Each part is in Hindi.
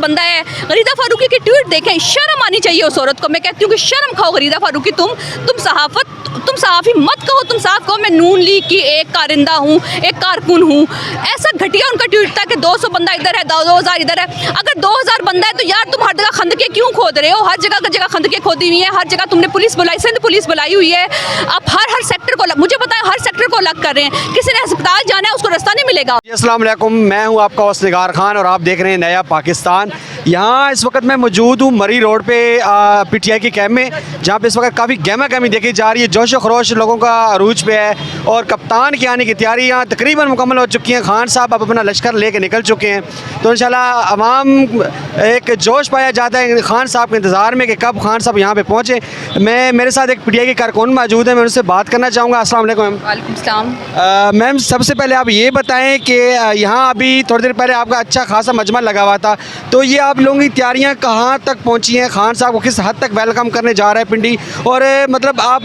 बंदा है। गरीदा फारूकी की ट्वीट देखें, शर्म आनी चाहिए उस औरत को। मैं कहती हूँ कि शर्म खाओ गरीदा फारूकी, तुम सहाफ़ी मत कहो, तुम साफ कहो मैं नून लीग की एक कारिंदा हूँ, एक कारकुन हूँ। ऐसा घटिया उनका ट्वीट था कि 200 बंदा इधर है, 2000 इधर है। अगर 2000 बंदा है तो यार तुम हर जगह खंदके क्यों खोद रहे हो? हर जगह खंदके खोदी हुई है, हर जगह तुमने पुलिस बुलाई, सिंध पुलिस बुलाई हुई है। आप हर सेक्टर को मुझे बताएं, हर सेक्टर को अलग कर रहे हैं। किसी ने अस्पताल जाना है उसको रास्ता नहीं मिलेगा। अस्सलाम वालेकुम, मैं हूं आपका होस्ट निगार खान और आप देख रहे हैं नया पाकिस्तान। यहाँ इस वक्त मैं मौजूद हूँ मरी रोड पे पीटीआई के कैंप में, जहाँ पे इस वक्त काफ़ी गहमा गहमी देखी जा रही है। जोश खरोश लोगों का अरूज पे है और कप्तान के आने की तैयारियाँ तकरीबन मुकम्मल हो चुकी हैं। खान साहब अब अपना लश्कर लेके निकल चुके हैं, तो इंशाल्लाह अवाम एक जोश पाया जाता है खान साहब के इंतज़ार में कि कब खान साहब यहाँ पे पहुँचे। मेरे साथ एक पीटीआई के कारकुन मौजूद है, मैं उनसे बात करना चाहूँगा। अस्सलाम वालेकुम। वालेकुम सलाम। मैम, सबसे पहले आप ये बताएं कि यहाँ अभी थोड़ी देर पहले आपका अच्छा खासा मजमा लगा हुआ था, तो ये आप लोगों की तैयारियाँ कहाँ तक पहुँची हैं? खान साहब को किस हद तक वेलकम करने जा रहे हैं पिंडी, और मतलब आप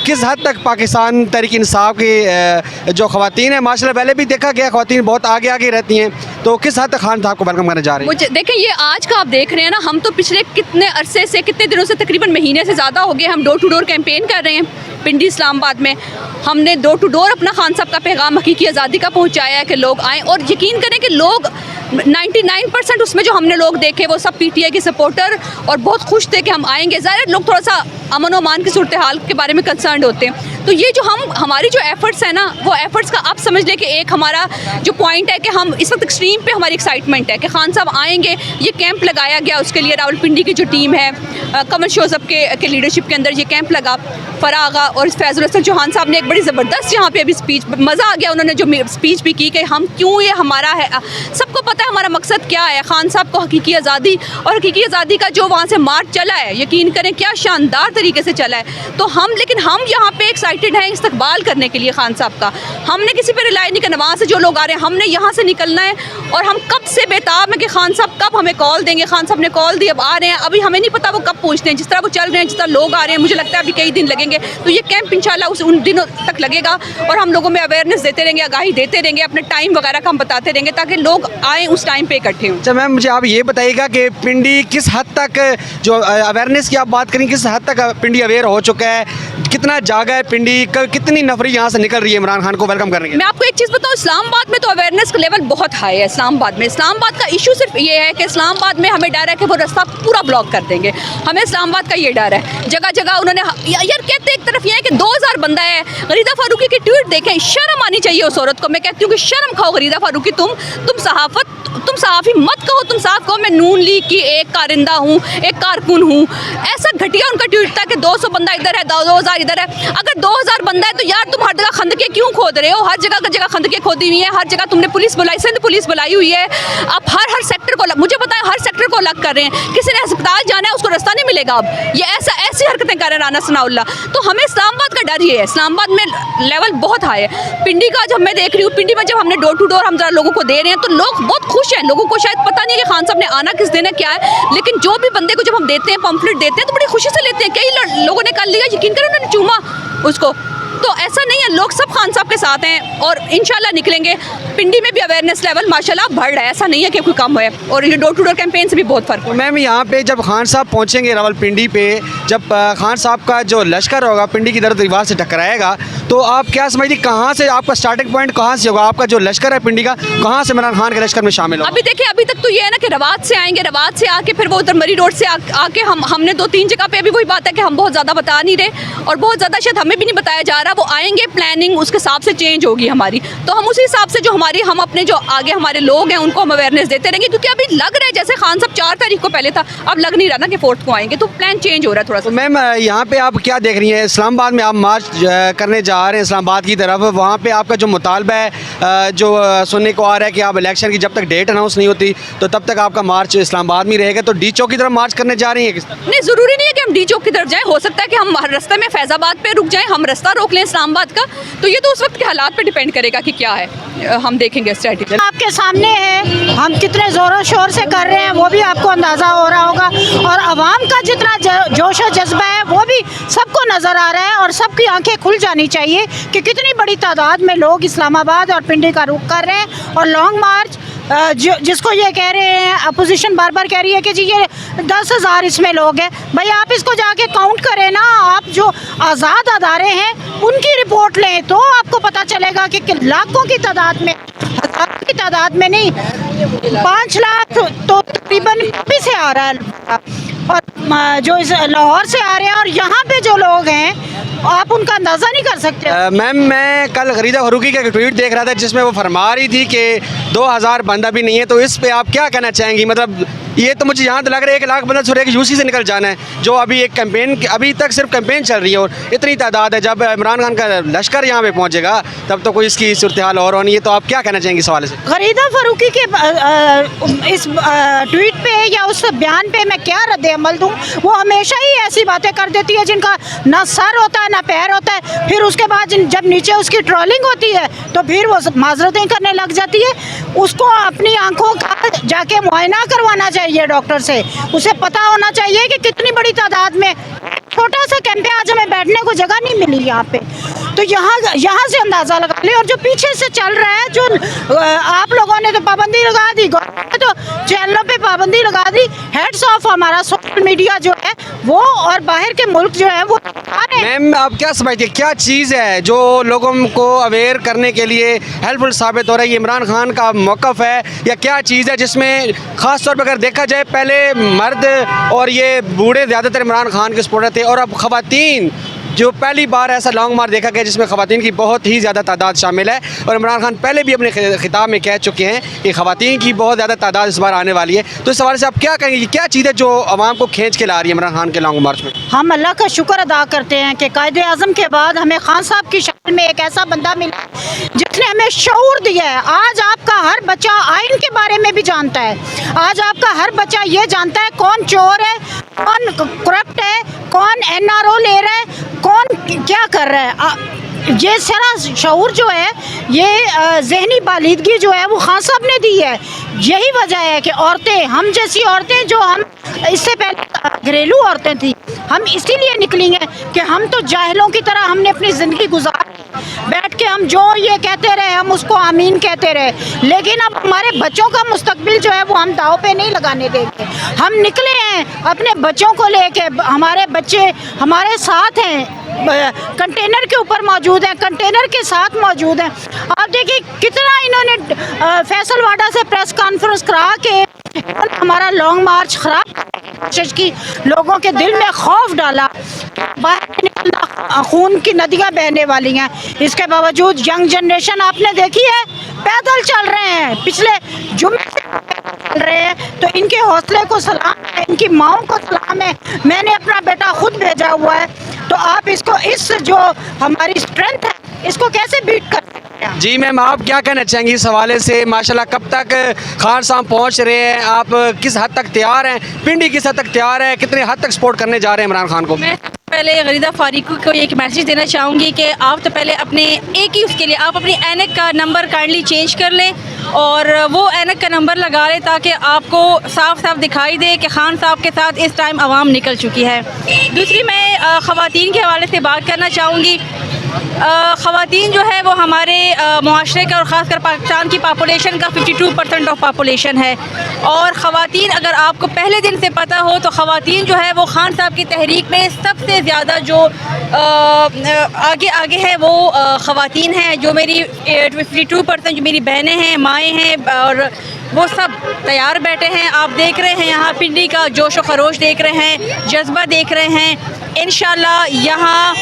किस हद तक पाकिस्तान तहरीक इंसाफ की जो ख़वातीन हैं, माशाल्लाह पहले भी देखा गया ख़वातीन बहुत आगे आगे रहती हैं, तो किस हद तक खान साहब को वेलकम करने जा रहे हैं? मुझे देखें, ये आज का आप देख रहे हैं ना, हम तो पिछले कितने अरसे से, कितने दिनों से, तकरीबन महीने से ज़्यादा हो गए हम डोर टू डोर कैंपेन कर रहे हैं पिंडी इस्लामाबाद में। हमने डोर टू डोर अपना खान साहब का पैगाम हकीकी आज़ादी का पहुंचाया है कि लोग आएँ, और यकीन करें कि लोग 99% उसमें जो हमने लोग देखे वो सब पीटीआई के सपोर्टर और बहुत खुश थे कि हम आएंगे। ज़ाहिर लोग थोड़ा सा अमन और अमान की सूरत हाल के बारे में कंसर्न होते हैं, तो ये जो हमारी जो एफर्ट्स है ना, वो एफर्ट्स का आप समझ लें कि एक हमारा जो पॉइंट है कि हम इस वक्त एक्सट्रीम पे हमारी एक्साइटमेंट है कि खान साहब आएंगे। ये कैंप लगाया गया, उसके लिए रावलपिंडी की जो टीम है कमर शोज़ब के लीडरशिप के अंदर ये कैंप लगा। फ़रा आगा और फैज़ुल हसन चौहान साहब ने एक बड़ी ज़बरदस्त यहाँ पे अभी स्पीच, मज़ा आ गया उन्होंने जो स्पीच भी की कि हम क्यों, ये हमारा है, सबको पता है हमारा मकसद क्या है। खान साहब को हकीकी आज़ादी, और हकीकी आज़ादी का जो वहाँ से मार्च चला है, यकीन करें क्या शानदार तरीके से चला है। तो लेकिन हम यहाँ पे एक्साइटेड हैं इस्तकबाल करने के लिए खान साहब का। हमने किसी पे रिलाई नहीं करना, वहाँ से जो लोग आ रहे हैं हमने यहाँ से निकलना है, और हम कब से बेताब हैं कि खान साहब कब हमें कॉल देंगे। खान साहब ने कॉल दी, अब आ रहे हैं, अभी हमें नहीं पता वो कब पहुँचते हैं। जिस तरह वो चल रहे हैं, जिस तरह लोग आ रहे हैं, मुझे लगता है अभी कई दिन लगेंगे। तो ये कैंप इंशाल्लाह उन दिनों तक लगेगा, और हम लोगों में अवेयरनेस देते रहेंगे, आगाही देते रहेंगे, अपने टाइम वगैरह का हम बताते रहेंगे ताकि लोग आएँ उस टाइम पे इकट्ठे हों। अच्छा मैम, मुझे आप ये बताइएगा कि पिंडी किस हद तक, जो अवेयरनेस की आप बात करें, किस हद तक पिंडी अवेयर हो चुका है, कितना जागा है पिंडी, कितनी नफरी यहाँ से निकल रही है इमरान खान को वेलकम करने के? मैं आपको एक चीज़ बताऊँ, इस्लामाबाद में तो अवेयरनेस का लेवल बहुत हाई है। इस्लामाबाद का इशू सिर्फ ये है कि इस्लामाबाद में हमें डर है कि वो रास्ता पूरा ब्लॉक कर देंगे। हमें इस्लामाबाद का ये डर है। जगह जगह उन्होंने यार कहते एक तरफ ये है कि 2000 बंदा है। गरीदा फारूकी की ट्वीट देखें, शर्म आनी चाहिए उस औरत को। मैं कहती हूँ कि शर्म खाओ गरीदा फारूकी, तुम सहाफ़ी मत कहो, तुम साफ कहो मैं नून लीग की एक कारिंदा हूँ, एक कारकुन हूँ। ऐसा घटिया उनका ट्वीट था कि 200 बंदा इधर है, 2000 इधर है। अगर 2000 बंदा है तो यार तुम हर जगह खंदके क्यों खोद रहे हो? हर जगह खंदके खोदी हुई है, हर जगह तुमने पुलिस बुलाई, सिंध पुलिस बुलाई हुई है। आप हर सेक्टर को मुझे बताएं, हर सेक्टर को अलग कर रहे हैं। किसी ने अस्पताल जाना है उसको रास्ता नहीं मिलेगा। अब ये ऐसी हरकतें कर रहे हैं राना सनाउल्लाह। तो हमें इस्लामाबाद का डर ये है, इस्लामाबाद में लेवल बहुत हाई है। पिंडी का जब मैं देख रही हूँ, पिंडी में जब हमने डोर टू डोर हम जरा लोगों को दे रहे हैं तो लोग बहुत खुश हैं। लोगों को शायद पता नहीं है कि खान साहब ने आना किस दिन है, क्या है, लेकिन जो भी बंदे को जब हम देते हैं, पम्फलेट देते हैं, तो बड़ी खुशी से लेते हैं। कई लोगों ने कल लिया, यकीन करें उन्होंने चूमा उसको। तो ऐसा नहीं है, लोग सब खान साहब के साथ हैं और इंशाल्लाह निकलेंगे। पिंडी में भी अवेयरनेस लेवल माशाल्लाह बढ़ रहा है, ऐसा नहीं है कि कोई कम है, और ये डोर टू डोर कैंपेन से भी बहुत फ़र्क है। मैम, यहाँ पे जब खान साहब पहुँचेंगे रावलपिंडी पे, जब खान साहब का जो लश्कर होगा पिंडी की दर दीवार से टकराएगा, तो आप क्या समझिए कहाँ से आपका स्टार्टिंग पॉइंट कहाँ से होगा? आपका जो लश्कर है पिंडी का, कहाँ से इमरान खान के लश्कर में शामिल होगा? अभी देखिए, अभी तक तो ये है ना कि रवात से आएंगे, रवात से आके फिर वो उधर मरी रोड से आके हमने 2-3 जगह पे, अभी वही बात है कि हम बहुत ज़्यादा बता नहीं रहे और बहुत ज़्यादा शायद हमें भी नहीं बताया जा रहा। वो आएंगे, प्लानिंग उसके हिसाब से चेंज होगी हमारी, तो हम उसी हिसाब से जो हम अपने जो आगे हमारे लोग हैं उनको हम अवेयरनेस देते रहेंगे। क्योंकि अभी लग रहा है जैसे खान साहब 4 तारीख को पहले था, अब लग नहीं रहा ना कि 4th को आएंगे, तो प्लान चेंज हो रहा है थोड़ा सा। तो मैम, यहाँ पे आप क्या देख रही हैं? इस्लामाबाद में आप मार्च करने जा रहे हैं इस्लामाबाद की तरफ, वहाँ पे आपका जो मुतालबा है, जो सुनने को आ रहा है कि आप इलेक्शन की जब तक डेट अनाउंस नहीं होती तो तब तक आपका मार्च इस्लामाबाद में रहेगा, तो डी चौक की तरफ मार्च करने जा रही है? किस तरह? नहीं, ज़रूरी नहीं है कि हम डी चौक की तरफ जाएं, हो सकता है कि हम रास्ते में फैज़ाबाद पे रुक जाएं, हम रास्ता रोक लें इस्लामाबाद का। तो ये तो उस वक्त के हालात पे डिपेंड करेगा कि क्या है, हम देखेंगे स्ट्रेटजी। आपके सामने है, हम कितने ज़ोरों शोर से कर रहे हैं वो भी आपको अंदाज़ा हो रहा होगा, और आवाम का जितना जोश और जज्बा है वो भी सबको नज़र आ रहा है, और सबकी आंखें खुल जानी चाहिए कि कितनी बड़ी तादाद में लोग इस्लामाबाद और पिंडी का रुख कर रहे हैं। और लॉन्ग मार्च जिसको ये कह रहे हैं, अपोजिशन बार बार कह रही है कि जी ये 10,000 इसमें लोग हैं। भाई आप इसको जाके काउंट करें ना, आप जो आज़ाद अदारे हैं उनकी रिपोर्ट लें तो आपको पता चलेगा कि लाखों की तादाद में, हज़ारों की तादाद में नहीं, 5 लाख तो तकरीबन भी से आ रहा है, और जो इस लाहौर से आ रहे हैं, और यहाँ पे जो लोग हैं आप उनका अंदाज़ा नहीं कर सकते। मैम, मैं कल गरीदा फरूकी का एक ट्वीट देख रहा था जिसमें वो फरमा रही थी कि 2,000 बंदा भी नहीं है, तो इस पे आप क्या कहना चाहेंगी? मतलब ये तो मुझे यहाँ तो लग रहा है 1 लाख बंदा सिर्फ एक यूसी से निकल जाना है, जो अभी एक कैंपेन, अभी तक सिर्फ कैंपेन चल रही है, और इतनी तादाद है। जब इमरान खान का लश्कर यहाँ पे पहुँचेगा तब तो कोई इसकी सूरत हाल और होनी है। तो आप क्या कहना चाहेंगे इस हवाले से? गरीदा फरूकी के इस ट्वीट पे या उस बयान पे मैं क्या रद्द अमल दूँ? वो हमेशा ही ऐसी बातें कर देती है जिनका ना सर होता है ना पैर होता है। फिर उसके बाद जब नीचे उसकी ट्रोलिंग होती है तो फिर वो माजरतें करने लग जाती है। उसको अपनी आंखों का जाके मुआयना करवाना चाहिए डॉक्टर से। उसे पता होना चाहिए कि कितनी बड़ी तादाद में, छोटा सा कैंप है, आज हमें बैठने को जगह नहीं मिली यहाँ पे, तो यहाँ से अंदाज़ा लगा ले। और जो पीछे से चल रहा है, जो आप लोगों ने तो पाबंदी लगा दी, गवर्नमेंट ने तो चैनलों पे पाबंदी लगा दी। हेड्स ऑफ हमारा सोशल मीडिया जो है वो, और बाहर के मुल्क जो है वो। मैम, आप क्या समझते हैं क्या चीज़ है जो लोगों को अवेयर करने के लिए हेल्पफुल साबित हो रहा है? ये इमरान खान का मौक़िफ़ है या क्या चीज़ है जिसमें ख़ास तौर पर अगर देखा जाए पहले मर्द और ये बूढ़े ज़्यादातर इमरान खान के सपोर्टर थे, और अब ख़वातीन, जो पहली बार ऐसा लॉन्ग मार्च देखा गया जिसमें ख़वातीन की बहुत ही ज़्यादा तादाद शामिल है। और इमरान खान पहले भी अपने खिताब में कह चुके हैं कि ख़वातीन की बहुत ज़्यादा तादाद इस बार आने वाली है। तो इस सवाल से आप क्या कहेंगे कि क्या चीज़ है जो आवाम को खींच के ला रही है इमरान खान के लॉन्ग मार्च में? हम अल्लाह का शुक्र अदा करते हैं कि कायदे आज़म के बाद हमें खान साहब की शक्ल में एक ऐसा बंदा मिला जिसने हमें शऊर दिया है। आज आपका हर बच्चा आइन के बारे में भी जानता है। आज आपका हर बच्चा ये जानता है कौन चोर है, कौन करप्ट है, कौन NRO ले रहा है, कौन क्या कर रहा है। ये सारा शऊर जो है, ये ज़हनी बालिदगी जो है वो खान साहब ने दी है। यही वजह है कि औरतें, हम जैसी औरतें, जो हम इससे पहले घरेलू औरतें थी, हम इसीलिए निकली हैं कि हम तो जाहिलों की तरह हमने अपनी ज़िंदगी गुजार बैठ के हम जो ये कहते रहे हम उसको आमीन कहते रहे। लेकिन अब हमारे बच्चों का मुस्तकबिल जो है वो हम दाव पे नहीं लगाने देंगे। हम निकले हैं अपने बच्चों को लेके। हमारे बच्चे हमारे साथ हैं, कंटेनर के ऊपर मौजूद हैं, कंटेनर के साथ मौजूद हैं। आप देखिए कितना इन्होंने फैसलवाड़ा से प्रेस कॉन्फ्रेंस करा के हमारा लॉन्ग मार्च खराब कोशिश की, लोगों के दिल में खौफ डाला, बाहर निकलना, खून की नदियाँ बहने वाली हैं। इसके बावजूद यंग जनरेशन आपने देखी है पैदल चल रहे हैं, पिछले जुम्मे से चल रहे हैं। तो इनके हौसले को सलाम है, इनकी माओं को सलाम है। मैंने अपना बेटा खुद भेजा हुआ है। तो आप इसको, इस जो हमारी स्ट्रेंथ है, इसको कैसे बीट कर सकते हैं? जी मैम, आप क्या कहना चाहेंगी इस हवाले से? माशाल्लाह, कब तक खान साहब पहुँच रहे हैं? आप किस हद तक तैयार हैं? पिंडी किस हद तक तैयार है? कितने हद तक सपोर्ट करने जा रहे हैं इमरान खान को? मैं पहले गरीदा फारूकी को एक मैसेज देना चाहूँगी कि आप तो पहले अपने एक ही उसके लिए आप अपनी ऐनक का नंबर काइंडली चेंज कर लें और वो ऐनक का नंबर लगा लें ताकि आपको साफ साफ दिखाई दे कि खान साहब के साथ इस टाइम आवाम निकल चुकी है। दूसरी, मैं ख़वातीन के हवाले से बात करना चाहूँगी। ख़वातीन जो है वो हमारे मुआशरे का और ख़ासकर पाकिस्तान की पॉपुलेशन का 52% ऑफ पॉपुलेशन है। और ख़वातीन, अगर आपको पहले दिन से पता हो तो ख़वातीन जो है वो खान साहब की तहरीक में सबसे ज़्यादा जो आगे है वो ख़वातीन हैं। जो मेरी 52% जो मेरी बहनें हैं, माएँ हैं, और वो सब तैयार बैठे हैं। आप देख रहे हैं यहाँ पिंडी का जोश व खरोश देख रहे हैं, जज्बा देख रहे हैं। इंशाल्लाह यहाँ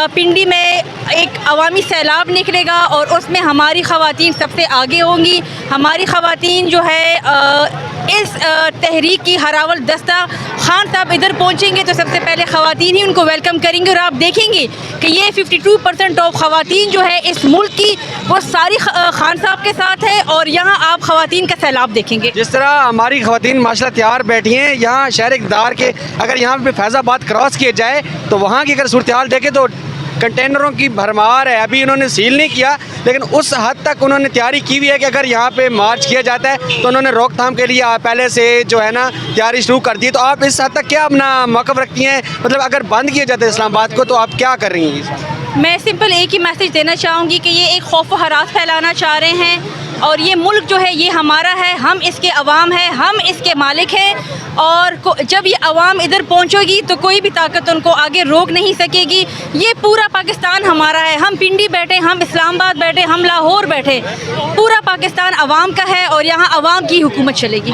पिंडी में एक अवामी सैलाब निकलेगा और उसमें हमारी ख़वातीन सबसे आगे होंगी। हमारी ख़वातीन जो है इस तहरीक की हरावल दस्ता, खान साहब इधर पहुँचेंगे तो सबसे पहले ख़वातीन ही उनको वेलकम करेंगे। और आप देखेंगे कि ये 52% ऑफ ख़वातीन जो है इस मुल्क की, वो सारी खान साहब के साथ है। और यहाँ आप ख़वातीन का सैलाब देखेंगे। जिस तरह हमारी ख़वातीन माशाल्लाह तैयार बैठी हैं यहाँ शहर इक़्तिदार के, अगर यहाँ पे फैज़ाबाद क्रॉस किए जाए तो वहाँ की अगर सूरत हाल देखें तो कंटेनरों की भरमार है। अभी उन्होंने सील नहीं किया लेकिन उस हद तक उन्होंने तैयारी की हुई है कि अगर यहाँ पे मार्च किया जाता है तो उन्होंने रोकथाम के लिए पहले से जो है ना तैयारी शुरू कर दी। तो आप इस हद तक क्या अपना मौक़िफ़ रखती हैं? मतलब अगर बंद किया जाता है इस्लामाबाद को तो आप क्या कर रही हैं? मैं सिंपल एक ही मैसेज देना चाहूँगी कि ये एक खौफ व हरास फैलाना चाह रहे हैं। और ये मुल्क जो है ये हमारा है, हम इसके अवाम हैं, हम इसके मालिक हैं। और जब ये अवाम इधर पहुंचेगी तो कोई भी ताकत उनको आगे रोक नहीं सकेगी। ये पूरा पाकिस्तान हमारा है, हम पिंडी बैठे, हम इस्लामाबाद बैठे, हम लाहौर बैठे, पूरा पाकिस्तान अवाम का है और यहाँ अवाम की हुकूमत चलेगी।